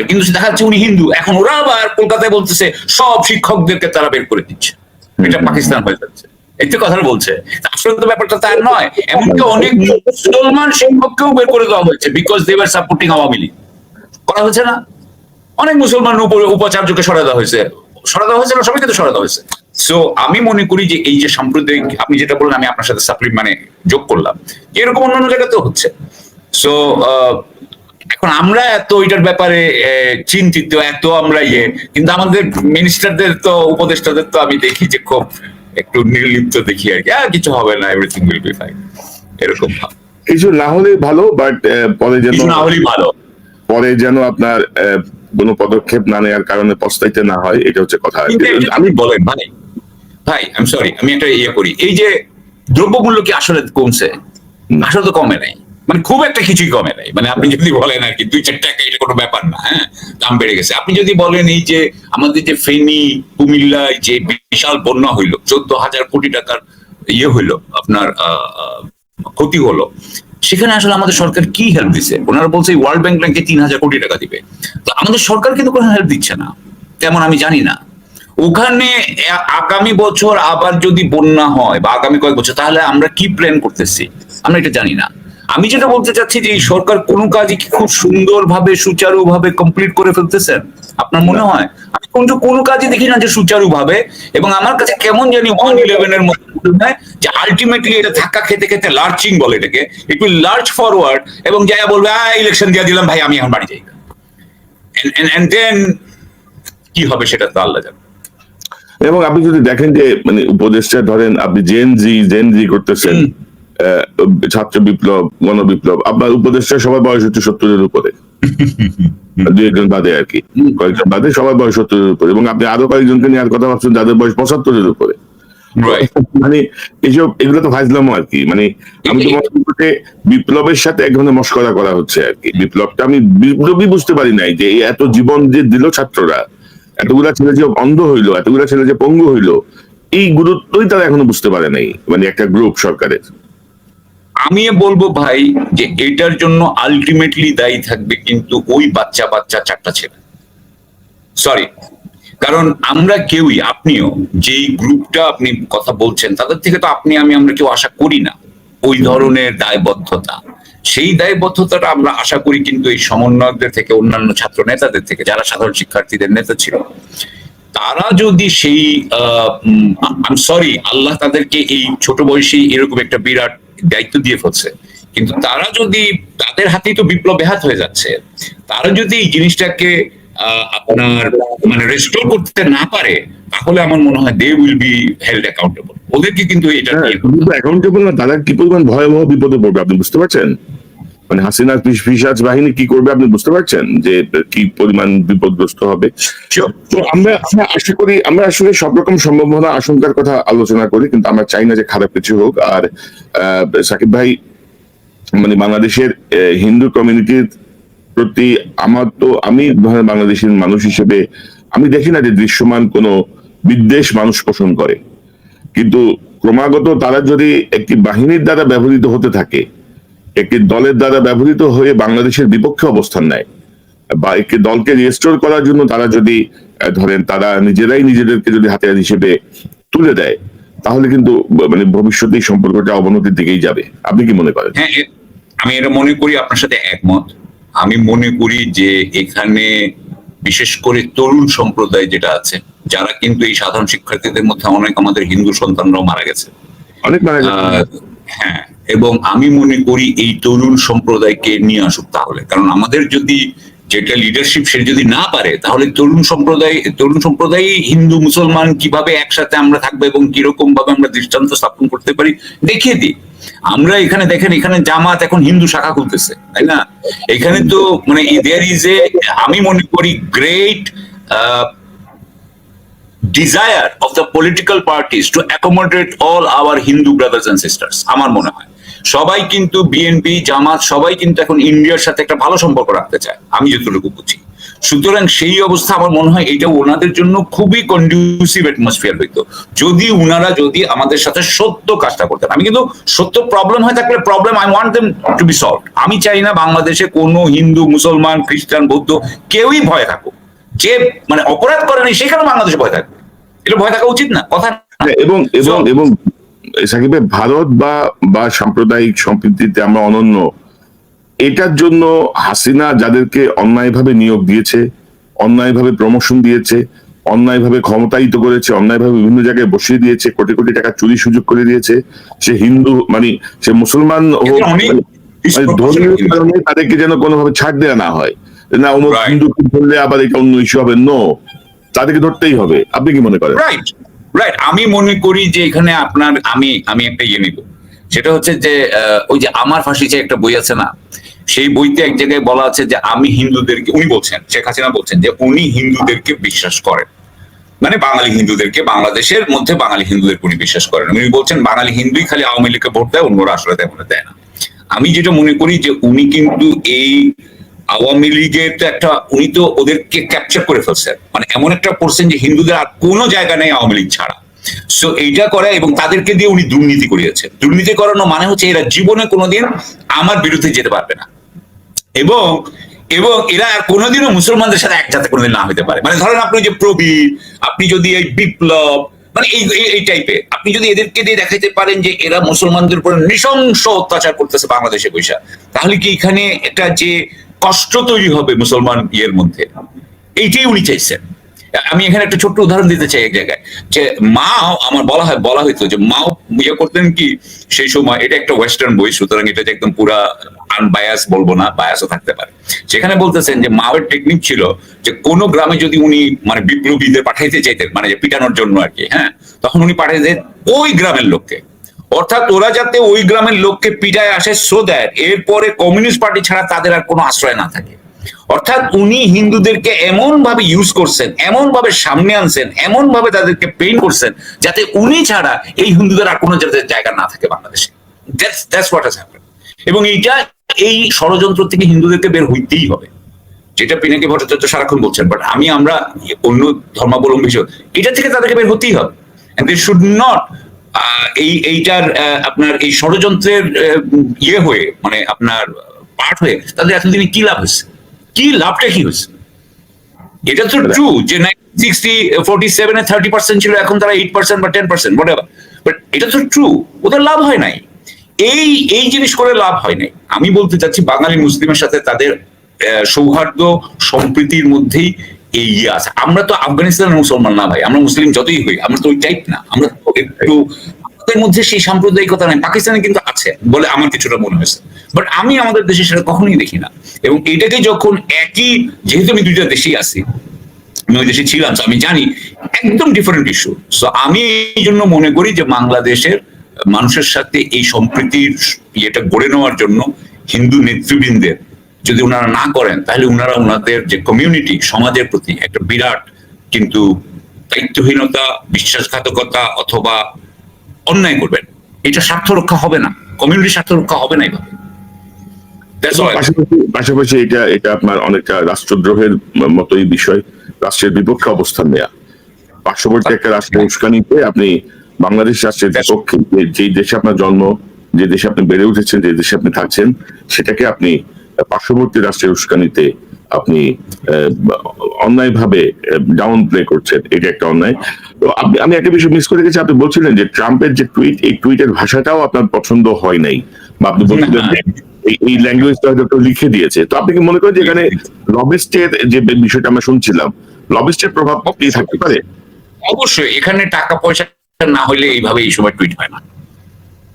কিন্তু দেখা যাচ্ছে উনি হিন্দু। এখন ওরা আবার কলকাতায় বলতেছে সব শিক্ষকদেরকে তারা বের করে দিচ্ছে, এটা পাকিস্তান হয়ে যাচ্ছে, একটু কথা বলছে। আসলে তো ব্যাপারটা তার নয়। এমনকি অনেক মুসলমান শিক্ষককেও বের করে দেওয়া হয়েছে because they were supporting Awami League, করা হয়েছে না? অনেক মুসলমান উপাচার্যকে সরাই দেওয়া হয়েছে না, সবাইকে তো সরাই দেওয়া হয়েছে। সো আমি মনে করি যে এই যে সাম্প্রদায়িক, আপনি যেটা বললেন, আমি আপনার সাথে মানে যোগ করলাম যে এরকম অন্যান্য জায়গাতেও হচ্ছে। সো এখন আমরা এত এটার ব্যাপারে চিন্তিত, এত আমরা কিন্তু আমাদের মিনিস্টারদের তো, উপদেষ্টাদের তো আমি দেখি যে খুব একটু নির্লিপ্ত দেখি আর কি, কিছু হবে না, এভরিথিং উইল বি ফাইন, এরকম কিছু না হলে ভালো, বাট পরে যেন আপনার কোনো পদক্ষেপ না নেওয়ার কারণে পস্তাইতে না হয়, এটা হচ্ছে কথা। আমি বলেন ভাই আই এম সরি, আমি একটা করি, এই যে দ্রব্যমূল্য কি আসলে কমছে? আসলে তো কমে নাই, মানে খুব একটা কিছুই কমে নাই। মানে আপনি যদি বলেন আর কি 2-4 টাকা, এটা কোনো ব্যাপার না, হ্যাঁ দাম বেড়ে গেছে। আপনি যদি বলেন এই যে আমাদের যে ফেনী কুমিল্লায় যে বিশাল বন্যা হইলো, 14,000 কোটি টাকার হইলো, আপনার ক্ষতি হলো, সেখানে আসলে আমাদের সরকার কি হেল্প দিচ্ছে? ওনারা বলছে ওয়ার্ল্ড ব্যাংক 3,000 কোটি টাকা দিবে, তো আমাদের সরকার কিন্তু কোনো হেল্প দিচ্ছে না, তেমন আমি জানি না। ওখানে আগামী বছর আবার যদি বন্যা হয় বা আগামী কয়েক বছর, তাহলে আমরা কি প্ল্যান করতেছি আমরা এটা জানি না। আমি যেটা বলতে চাচ্ছি যে সরকার কোনো কাজই কি খুব সুন্দরভাবে সুচারুভাবে কমপ্লিট করে ফেলতেছেন আপনার মনে হয়? আমি কোনো কাজই দেখি না যে সুচারুভাবে, এবং আমার কাছে কেমন জানি 111 এর মতো মনে হয় যে আলটিমেটলি এটা ধাক্কা খেতে খেতে লার্চিং বলে এটাকে, ইট উইল লার্চ ফরওয়ার্ড, এবং যারা বলবে ইলেকশন দিয়ে দিলাম ভাই, আমি এখন বাড়ি যাই, এন্ড দেন কি হবে সেটা তো আল্লাহ জানে। এবং আপনি যদি দেখেন যে মানে উপদেষ্টা, ধরেন আপনি জেন জি করতেছেন, ছাত্র বিপ্লব, গণবিপ্লব, আপনার উপদেষ্টা সবার বয়স হচ্ছে 70-এর উপরে। দুই একজন বাদে আর কি, কয়েকজন বাদে সবার বয়স 70-এর উপরে, এবং আপনি আরো কয়েকজনকে নিয়ে আর কথা ভাবছেন যাদের বয়স 75-এর উপরে। Right. মানে এইসব এগুলো তো ফাজলামো আর কি। মানে আমি তো মনে করি যে বিপ্লবের সাথে এক ধরনের মশকরা করা হচ্ছে আর কি। বিপ্লবটা আমি বিপ্লবই বুঝতে পারি নাই যে এই এত জীবন যে দিল ছাত্ররা, এতগুলা ছেলে যে অন্ধ হইলো, এতগুলা ছেলে যে পঙ্গু হইলো, এই গুরুত্বই তারা এখনো বুঝতে পারে নাই, মানে একটা গ্রুপ সরকারের। আমি বলবো ভাই যে এটার জন্য আলটিমেটলি দায়ী থাকবে কিন্তু ওই বাচ্চা বাচ্চা 4টা ছেলে। সরি, কারণ আমরা কেউই, আপনিও যেই গ্রুপটা আপনি কথা বলছেন তাদের থেকে তো আমরা কেউ আশা করি না ওই ধরনের দায়বদ্ধতা। সেই দায়বদ্ধতাটা আমরা আশা করি কিন্তু এই সমন্বয়কদের থেকে, অন্যান্য ছাত্র নেতাদের থেকে, যারা সাধারণ শিক্ষার্থীদের নেতা ছিল। তারা যদি সেই সরি, আল্লাহ তাদেরকে এই ছোট বয়সী এরকম একটা বিরাট দায়িত্ব দিয়ে ফেলছে, কিন্তু তারা যদি, তাদের হাতেই তো বিপ্লব ব্যাহত হয়ে যাচ্ছে, তারা যদি এই জিনিসটাকে আপনার মানে রেস্টোর করতে না পারে, তাহলে আমার মনে হয় they will be held accountable. ওদেরকে কিন্তু এটা অ্যাকাউন্টেবল না, তারা কি পরিমাণ ভয়াবহ বিপদে পড়বে আপনি বুঝতে পারছেন? মানে হাসিনার পিশাচ বাহিনী কি করবে আপনি বুঝতে পারছেন যে কি পরিমাণ বিপদগ্রস্ত হবে? তো আমরা আশা করি, আমরা আসলে সব রকম সম্ভাবনা আশঙ্কার কথা আলোচনা করি, কিন্তু আমরা চাই না যে খারাপ কিছু হোক। আর সাকিব ভাই, মানে বাংলাদেশের হিন্দু কমিউনিটির প্রতি আমি বাংলাদেশের মানুষ হিসেবে আমি দেখি না যে দৃশ্যমান কোনো বিদ্বেষ মানুষ পোষণ করে, কিন্তু ক্রমাগত তারা যদি একটি বাহিনীর দ্বারা ব্যবহৃত হতে থাকে, একটি দলের দ্বারা ব্যবহৃত হয়ে বাংলাদেশের বিপক্ষে অবস্থান নেয়, বা একটি দলকে রিস্টোর করার জন্য তারা যদি ধরেন তারা নিজেরাই নিজেদেরকে যদি হাতিয়ার হিসেবে তুলে দেয়, তাহলে কিন্তু মানে ভবিষ্যতে এই সম্পর্কটা অবনতির দিকেই যাবে। আপনি কি মনে করেন? হ্যাঁ, আমি এটা মনে করি, আপনার সাথে একমত। আমি মনে করি যে এখানে বিশেষ করে তরুণ সম্প্রদায় যেটা আছে, যারা কিন্তু এই সাধারণ শিক্ষার্থীদের মধ্যে অনেক আমাদের হিন্দু সন্তানরাও মারা গেছে, অনেক মারা গেছে। হ্যাঁ, এবং আমি মনে করি এই তরুণ সম্প্রদায়কে নিয়ে আসুক তাহলে, কারণ আমাদের যদি যেটা লিডারশিপ সে যদি না পারে, তাহলে তরুণ সম্প্রদায় হিন্দু মুসলমান কিভাবে একসাথে আমরা থাকবো এবং কিরকম ভাবে আমরা দৃষ্টান্ত স্থাপন করতে পারি দেখিয়ে দিই। আমরা এখানে দেখেন, এখানে জামাত এখন হিন্দু শাখা খুলতেছে, তাই না? এখানে তো মানে দেয়ার ইজ এ, আমি মনে করি great desire of the political parties to accommodate all our Hindu brothers and sisters. আমার মনে হয় সবাই কিন্তু বিএনপি, জামাত সবাই কিন্তু এখন ইন্ডিয়ার সাথে একটা ভালো সম্পর্ক রাখতে চায়, আমি যতটুকু বুঝি। সুতরাং সেই অবস্থা আমার মনে হয় এটা ওনাদের জন্য খুবই কন্ডিউসিভ অ্যাটমসফিয়ার হইতো যদি আমাদের সাথে সত্য কাজটা করতেন। আমি কিন্তু সত্য প্রবলেম হয়ে থাকলে problem, I want them to be solved. আমি চাই না বাংলাদেশে কোনো হিন্দু, মুসলমান, খ্রিস্টান, বৌদ্ধ কেউই ভয় থাকুক। যে মানে অপরাধ করেনি সেখানে বাংলাদেশে ভয় থাকবে, এটা ভয় থাকা উচিত না কথা। এবং এবং এবং সাকিবে ভারত বা সাম্প্রদায়িক সম্প্রীতিতে আমরা অনন্য, এটার জন্য হাসিনা যাদেরকে অন্যায়ভাবে নিয়োগ দিয়েছে, অন্যায়ভাবে প্রমোশন দিয়েছে, অন্যায়ভাবে ক্ষমতায়িত করেছে, অন্যায়ভাবে বিভিন্ন জায়গায় বসিয়ে দিয়েছে, কোটি কোটি টাকা চুরি সুযোগ করে দিয়েছে, সে হিন্দু মানে সে মুসলমান হোক, ধর্মীয় কারণে তাদেরকে যেন কোনোভাবে ছাড় দেওয়া না হয়, না অমুক হিন্দু ধরলে আবার এটা অন্য ইস্যু হবে, নো, তাদেরকে ধরতেই হবে। আপনি কি মনে করেন? রাইট, আমি মনে করি যে এখানে আপনার আমি একটা ইয়ে নিব, সেটা হচ্ছে যে ওই যে আমার ফাঁসি চেয়ে একটা বই আছে না, সেই বইতে এক জায়গায় বলা আছে যে আমি হিন্দুদেরকে, উনি বলছেন, শেখ হাসিনা বলছেন যে উনি হিন্দুদেরকে বিশ্বাস করেন, মানে বাঙালি হিন্দুদেরকে, বাংলাদেশের মধ্যে বাঙালি হিন্দুদের উনি বিশ্বাস করেন। উনি বলছেন বাঙালি হিন্দুই খালি আওয়ামী লীগকে ভোট দেয়, অন্যরা আসলে দেয় না। আমি যেটা মনে করি যে উনি কিন্তু এই আওয়ামী লীগের তো একটা, উনি তো ওদেরকে ক্যাপচার করে ফেলছেন, মানে এমন একটা করছেন যে হিন্দুদের আর কোনো জায়গা নেই আওয়ামী লীগ ছাড়া। সো এইটা করে এবং তাদেরকে দিয়ে উনি দুর্নীতি করিয়েছেন। দুর্নীতি করানো মানে হচ্ছে এরা জীবনে কোনোদিন আমার বিরুদ্ধে যেতে পারবে না, এবং এরা আর কোনোদিনও মুসলমানদের সাথে একসাথে কোনোদিন না হতে পারে। মানে ধরেন আপনি যে প্রবীর, আপনি যদি এই বিপ্লব, মানে এই টাইপের আপনি যদি এদেরকে দিয়ে দেখাইতে পারেন যে এরা মুসলমানদের উপর নৃশংস অত্যাচার করতেছে বাংলাদেশে বৈশা, তাহলে কি এখানে একটা যে কষ্ট তৈরি হবে মুসলমান ইয়ের মধ্যে, এইটাই উনি চাইছেন। আমি এখানে একটা ছোট্ট উদাহরণ দিতে চাই এক জায়গায়, যে মাও আমার বলা হইতো যে মাও ইয়ে করতেন কি সেই সময়, এটা একটা ওয়েস্টার্ন বই সুতরাং এটা যে একদম পুরা আনবায়াস বলবো না, বায়াসও থাকতে পারে। সেখানে বলতেছেন যে মাওয়ের টেকনিক ছিল যে কোন গ্রামে যদি উনি মানে বিপ্লবীদের পাঠাইতে চাইতেন, মানে পিটানোর জন্য আর কি, হ্যাঁ, তখন উনি পাঠাইতেন ওই গ্রামের লোককে, অর্থাৎ ওরা যাতে ওই গ্রামের লোককে পিটায় আসে, সো দ্যাট এরপরে কমিউনিস্ট পার্টি ছাড়া তাদের আর কোনো আশ্রয় না থাকে। অর্থাৎ উনি হিন্দুদেরকে এমন ভাবে ইউজ করছেন, এমন ভাবে সামনে আনছেন, এমন ভাবে তাদেরকে পেইন করছেন, যাতে উনি ছাড়া এই হিন্দুদের আর কোনো জায়গা না থাকে বাংলাদেশে। That's what has happened. এবং এই ষড়যন্ত্র থেকে হিন্দুদেরকে বের হইতেই হবে, যেটা পিনাকি ভট্টাচার্য সারাক্ষণ বলছেন। বাট আমরা অন্য ধর্মাবলম্বী হিসেবে এটা থেকে তাদেরকে বের হতেই হবে। এন্ড দে শুড নট এইটার আপনার এই ষড়যন্ত্রের ইয়ে হয়ে, মানে আপনার পার্ট হয়ে তাদের এতদিনে কি লাভ হয়েছে, কি লাভটা কি হয়েছে? এটা তো ট্রু যে 47 30% ছিল, এখন তারা 8% বা 10% whatever, বাট এটা তো ট্রু, ওদের লাভ হয় নাই। এই জিনিস করে লাভ হয় নাই। আমি বলতে চাচ্ছি বাঙালি মুসলিমের সাথে তাদের সৌহার্দ্য সম্প্রীতির মধ্যেই এই ইয়ে আছে। আমরা তো আফগানিস্তানের মুসলমান না ভাই, আমরা মুসলিম যতই হই, আমরা তো ওই টাইপ না। আমরা একটু আমাদের মধ্যে সেই সাম্প্রদায়িকতা নাই। পাকিস্তানে কিন্তু আছে বলে আমার কিছুটা মনে হয়েছে, বাট আমি আমাদের দেশে সেটা কখনোই দেখি না। এবং এটাকে যখন একই, যেহেতু আমি দুইটা দেশেই আছি, আমি ওই দেশে ছিলাম, আমি জানি একদম ডিফারেন্ট ইস্যু। সো আমি এই জন্য মনে করি যে বাংলাদেশের মানুষের সাথে এই সম্প্রীতির ইয়েটা গড়ে নেওয়ার জন্য হিন্দু নেতৃবৃন্দের যদি ওনারা না করেন, তাহলে ওনারা ওনাদের যে কমিউনিটি, সমাজের প্রতি একটা বিরাট কিন্তু দায়িত্বহীনতা, বিশ্বাসঘাতকতা অথবা অন্যায় করবেন। এটা স্বার্থ রক্ষা হবে না, কমিউনিটির স্বার্থ রক্ষা হবে না এইভাবে। পাশাপাশি এটা আপনার অনেকটা রাষ্ট্রদ্রোহের মতোই বিষয়, রাষ্ট্রের বিপক্ষে অবস্থান নেয়া। পার্শ্ববর্তী একটা রাষ্ট্রের উস্কানিতে আপনি বাংলাদেশ রাষ্ট্রের বিপক্ষে, যে দেশে আপনার জন্ম, যে দেশে আপনি বেড়ে উঠেছেন, যে দেশে আপনি থাকছেন, সেটাকে আপনি পার্শ্ববর্তী রাষ্ট্রের উস্কানিতে আপনি অন্যায়ভাবে ডাউন প্লে করছেন, এটা একটা অন্যায়। তো আমি একটা বিষয় মিস করে গেছি, আপনি বলছিলেন যে ট্রাম্পের যে টুইট, এই টুইটের ভাষাটাও আপনার পছন্দ হয় নাই, বা আপনি বলছিলেন এই ল্যাঙ্গুয়েজটা হয়তো লিখে দিয়েছে। তো আপনি কি মনে করেন যে এখানে লবিস্টের যে বিষয়টা আমরা শুনছিলাম, লবিস্টের প্রভাব কি থাকতে পারে? অবশ্যই এখানে টাকা পয়সা না হইলে এইভাবে এই সময় টুইট হয় না।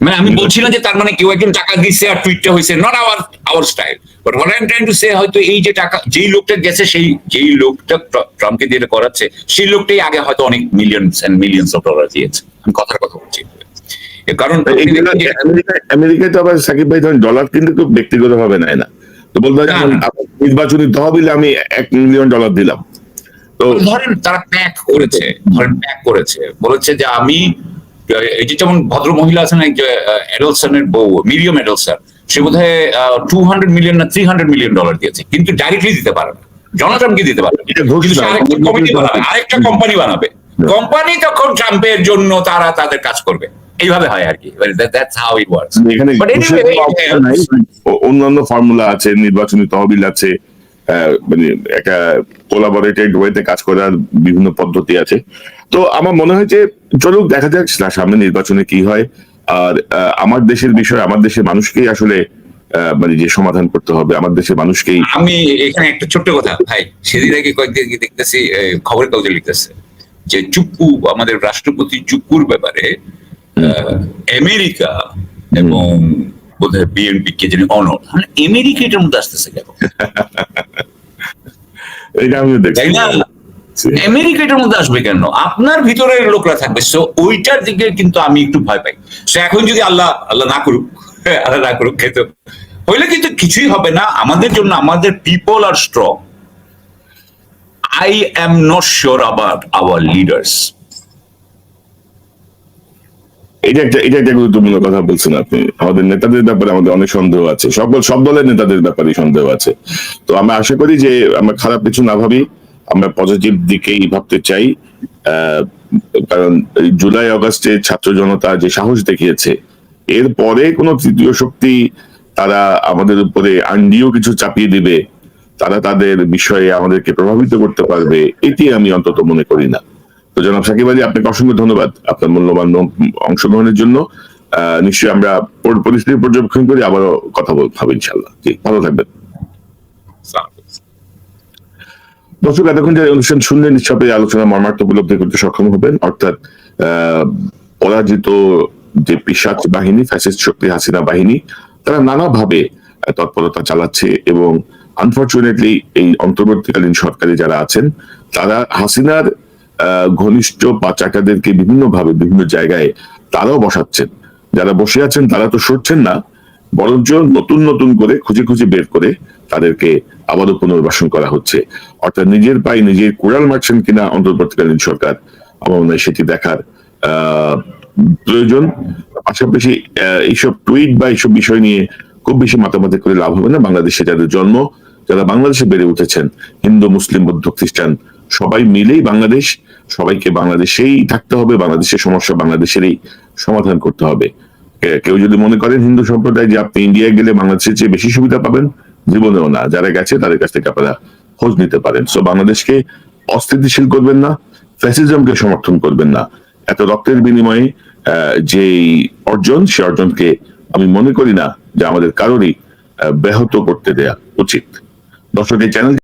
মানে আমি বলছিলাম যে তার মানে কেউ একজন টাকা দিচ্ছে আর টুইটটা হয়েছে, not our style. But what I am trying to say, হয়তো এই যে টাকা যেই লোকটা গেছে, যেই লোকটা ট্রাম্পকে দিয়ে করাচ্ছে, সেই লোকটাই আগে হয়তো অনেক millions and millions of dollar দিয়েছে। আমি কথার কথা বলছি, কারণ আমেরিকায় তো আবার সাকিব ভাই ধরেন ডলার কিন্তু খুব ব্যক্তিগত ভাবে নেয় না। তো বলতে নির্বাচনী তহবিলে আমি $1 মিলিয়ন দিলাম, তো ধরেন তারা প্যাক করেছে, বলেছে যে আমি এই যে যেমন ভদ্র মহিলা আছেন, এডলসনের বউ মিরিয়াম এডলসন, সে বোধহয় $200 মিলিয়ন না $300 মিলিয়ন দিয়েছে, কিন্তু ডাইরেক্টলি দিতে পারে না, ডোনাল্ড দিতে পারে, আরেকটা কোম্পানি বানাবে, কোম্পানি তখন ট্রাম্পের জন্য তারা তাদের কাজ করবে। এইভাবে হয় আর কি, অন্যান্য ফর্মুলা আছে, নির্বাচনী তহবিল আছে, মানে একটা কোলাবোরেটেড ওয়েতে কাজ করার বিভিন্ন পদ্ধতি আছে। তো আমার মনে হয় যে চলুক, দেখা যাক সামনে নির্বাচনে কি হয়। আর আমার দেশের বিষয়, আমার দেশের মানুষকেই আসলে মানে যে সমাধান করতে হবে, আমার দেশের মানুষকেই। আমি এখানে একটা ছোট্ট কথা ভাই, সেদিন আগে কয়েকদিন দেখতেছি খবরের কাগজে লিখতেছে যে চুপ্পু, আমাদের রাষ্ট্রপতি চুপ্পুর ব্যাপারে আমেরিকা এবং বোধহয় বিএনপি কে জানি অনর, আমেরিকা এটার মধ্যে আসতেছে কেন? এটা আমি দেখছি, তাই না? আমেরিকা এটার মধ্যে আসবে কেন? আপনার ভিতরের লোকরা থাকবে। সো ওইটার দিকে কিন্তু আমি একটু ভয় পাই। সো এখন যদি আল্লাহ না করুক, আল্লাহ না করুক, খেতে হইলে কিন্তু কিছুই হবে না আমাদের জন্য। আমাদের people are strong. I am not sure about our leaders. এটা একটা গুরুত্বপূর্ণ কথা বলছেন আপনি। আমাদের নেতাদের ব্যাপারে আমাদের অনেক সন্দেহ আছে, সব দলের নেতাদের ব্যাপারে সন্দেহ আছে। তো আমরা আশা করি যে আমরা খারাপ কিছু না ভাবি, আমরা পজিটিভ দিকেই ভাবতে চাই। কারণ জুলাই আগস্টে ছাত্র জনতা যে সাহস দেখিয়েছে, এরপরে কোনো তৃতীয় শক্তি তারা আমাদের উপরে আন্ডিও কিছু চাপিয়ে দিবে, তারা তাদের বিষয়ে আমাদেরকে প্রভাবিত করতে পারবে, এটি আমি অন্তত মনে করি না। তো জনাব সাকিব আলী, আপনাকে অসংখ্য ধন্যবাদ আপনার মূল্যবান অংশগ্রহণের জন্য। নিশ্চয়ই আমরা পরিস্থিতি পর্যবেক্ষণ করি, আবারও কথা বলবো ইনশাল্লাহ। ভালো থাকবেন দর্শক। এতক্ষণ যে অনুষ্ঠান শুনলেন, নিশ্চয়ই আলোচনা মর্মার্থ উপলব্ধি করতে সক্ষম হবেন। অর্থাৎ পরাজিত যে পিশাচ বাহিনী, ফ্যাসিস্ট শক্তি হাসিনা বাহিনী, তারা নানাভাবে তৎপরতা চালাচ্ছে এবং আনফরচুনেটলি এই অন্তর্বর্তীকালীন সরকারে যারা আছেন, তারা হাসিনার ঘনিষ্ঠ বাচ্চাকাদেরকে বিভিন্ন ভাবে বিভিন্ন জায়গায় তারাও বসাচ্ছেন। যারা বসে আছেন তারা তো সরছেন না, বরঞ্চ নতুন করে খুঁজে বের করে তাদেরকে আবারও পুনর্বাসন করা হচ্ছে। অর্থাৎ নিজের পায়ে নিজের কুড়াল মারছেন কিনা অন্তর্বর্তীকালীন সরকার, আমার মনে হয় সেটি দেখার প্রয়োজন। পাশাপাশি এইসব টুইট বা এইসব বিষয় নিয়ে খুব বেশি মাতামাতি করে লাভ হবে না। বাংলাদেশে যাদের জন্ম, যারা বাংলাদেশে বেড়ে উঠেছেন, হিন্দু, মুসলিম, বৌদ্ধ, খ্রিস্টান সবাই মিলেই বাংলাদেশ, সবাইকে বাংলাদেশেই থাকতে হবে, বাংলাদেশের সমস্যা বাংলাদেশেরই সমাধান করতে হবে। কেউ যদি মনে করেন হিন্দু সম্প্রদায় যে আপনি ইন্ডিয়ায় গেলে বাংলাদেশের চেয়ে বেশি সুবিধা পাবেন, জীবনেও না। যারা গেছে তাদের কাছ থেকে আপনারা খোঁজ নিতে পারেন। সো বাংলাদেশকে অস্থিতিশীল করবেন না, ফ্যাসিজমকে সমর্থন করবেন না। এত রক্তের বিনিময়ে যে অর্জন, সে অর্জনকে আমি মনে করি না যে আমাদের কারোরই ব্যাহত করতে দেয়া উচিত। দর্শক, এই চ্যানেল